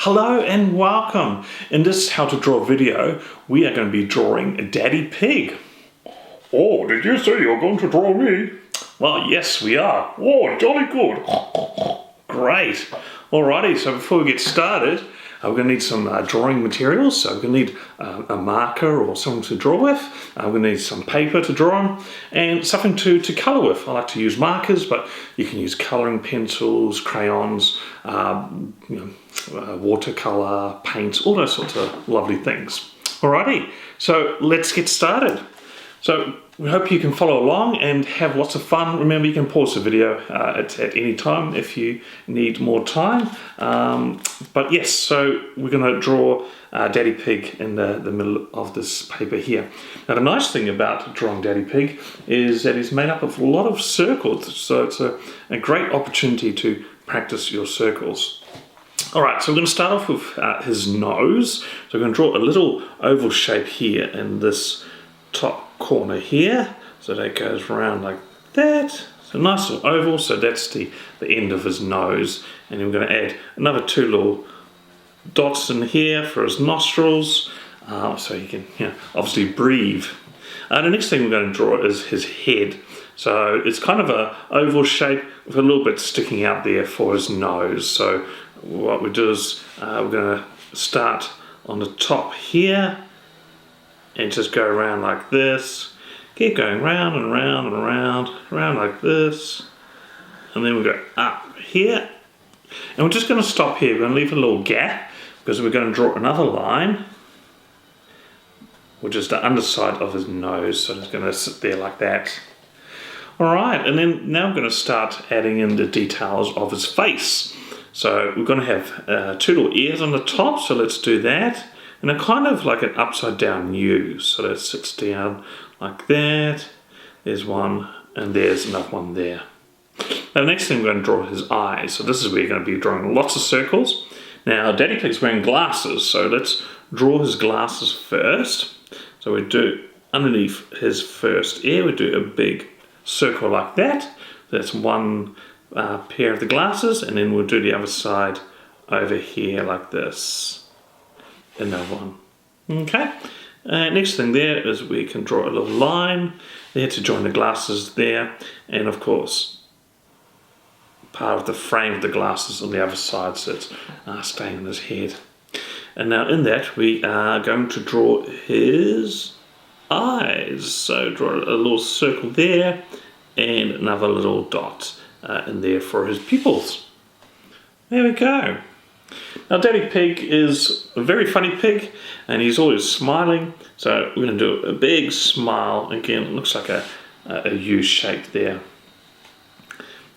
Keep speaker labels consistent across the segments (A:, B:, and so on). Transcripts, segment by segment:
A: Hello and welcome. In this how to draw video, we are going to be drawing Daddy Pig.
B: Oh, did you say you're going to draw me?
A: Well, yes, we are.
B: Oh, jolly good.
A: Great. Alrighty, so before we get started, we're going to need some drawing materials. So we're going to need a marker or something to draw with. We're going to need some paper to draw on and something to colour with. I like to use markers, but you can use colouring pencils, crayons, watercolour, paints, all those sorts of lovely things. Alrighty, so let's get started. So we hope you can follow along and have lots of fun. Remember, you can pause the video at any time if you need more time. But yes, so we're going to draw Daddy Pig in the middle of this paper here. Now the nice thing about drawing Daddy Pig is that he's made up of a lot of circles. So it's a great opportunity to practice your circles. Alright, so we're going to start off with his nose. So we're going to draw a little oval shape here in this top corner here, so that goes around like that. So nice little oval, so that's the end of his nose, and we're going to add another two little dots in here for his nostrils, so he can obviously breathe. The next thing we're going to draw is his head. So it's kind of a oval shape with a little bit sticking out there for his nose. So what we do is we're going to start on the top here and just go around like this. Keep going round and round and around like this. And then we go up here. And we're just going to stop here. We're going to leave a little gap because we're going to draw another line, which is the underside of his nose. So it's going to sit there like that. Alright, and then now we're going to start adding in the details of his face. So we're going to have two little ears on the top, so let's do that. And they're kind of like an upside down U, so that sits down like that. There's one, and there's another one there. Now the next thing we're going to draw his eyes. So this is where you're going to be drawing lots of circles. Now Daddy Pig's wearing glasses, so let's draw his glasses first. So we do underneath his first ear, we do a big circle like that. That's one pair of the glasses, and then we'll do the other side over here like this. Another one. Okay. Next thing there is we can draw a little line there to join the glasses there, and of course part of the frame of the glasses on the other side, so it's staying on his head. And now in that we are going to draw his eyes. So draw a little circle there and another little dot in there for his pupils. There we go. Now Daddy Pig is a very funny pig, and he's always smiling, so we're going to do a big smile. Again, it looks like a U shape there.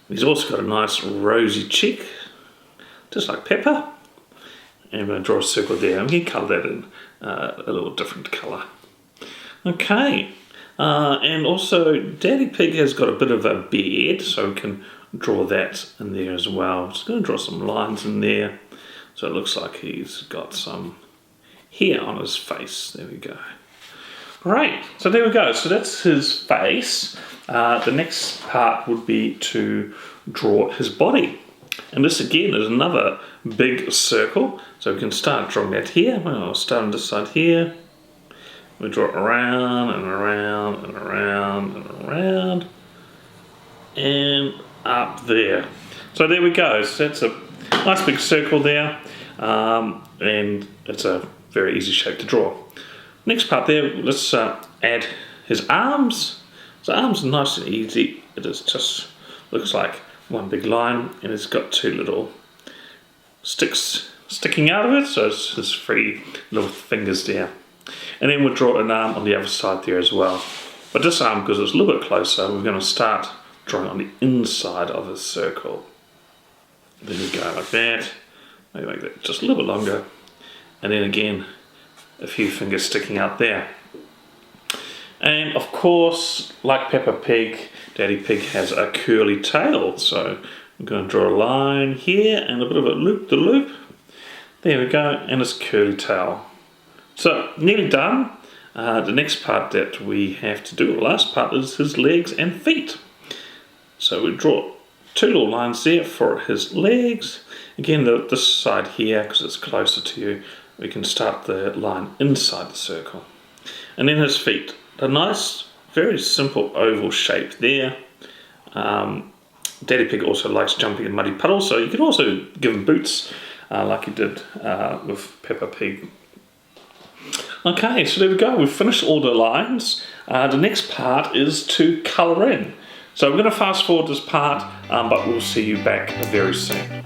A: He's also got a nice rosy cheek, just like Peppa. And we're going to draw a circle there. I'm going to colour that in a little different colour. Okay, and also Daddy Pig has got a bit of a beard, so we can draw that in there as well. Just going to draw some lines in there. So it looks like he's got some hair on his face. There we go. Great. So there we go. So that's his face. The next part would be to draw his body. And this again is another big circle. So we can start drawing that here. Well, I'll start on this side here. We draw it around and around and around and around. And up there. So there we go. So that's a nice big circle there, and it's a very easy shape to draw. Next part there, let's add his arms. His arms are nice and easy. It is just looks like one big line, and it's got two little sticks sticking out of it, so it's his three little fingers there. And then we'll draw an arm on the other side there as well. But this arm, because it's a little bit closer, we're going to start drawing on the inside of his circle. There we go, like that. Maybe make that just a little bit longer. And then again, a few fingers sticking out there. And of course, like Peppa Pig, Daddy Pig has a curly tail. So I'm going to draw a line here and a bit of a loop-de-loop. There we go, and his curly tail. So, nearly done. The next part that we have to do, the last part, is his legs and feet. So we draw 2 little lines there for his legs. Again, this side here, because it's closer to you, we can start the line inside the circle. And then his feet, a nice, very simple oval shape there. Daddy Pig also likes jumping in muddy puddles, so you could also give him boots like you did with Peppa Pig. Okay, so there we go. We've finished all the lines. The next part is to colour in. So we're going to fast forward this part, but we'll see you back very soon.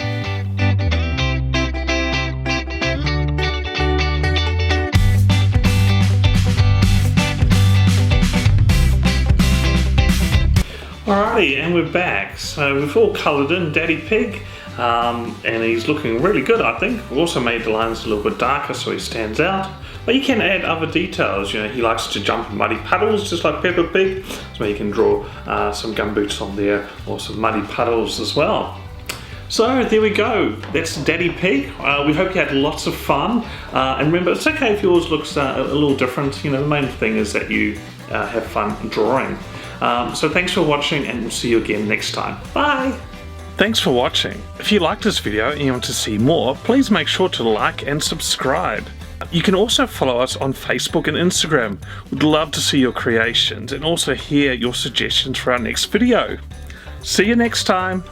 A: Alrighty, and we're back. So we've all coloured in Daddy Pig, and he's looking really good, I think. We've also made the lines a little bit darker so he stands out. But you can add other details. You know, he likes to jump in muddy puddles just like Peppa Pig, so you can draw some gumboots on there or some muddy puddles as well. So there we go, that's Daddy Pig. We hope you had lots of fun. And remember, it's okay if yours looks a little different. You know, the main thing is that you have fun drawing. So thanks for watching, and we'll see you again next time. Bye! Thanks for watching. If you liked this video and you want to see more, please make sure to like and subscribe. You can also follow us on Facebook and Instagram. We'd love to see your creations and also hear your suggestions for our next video. See you next time!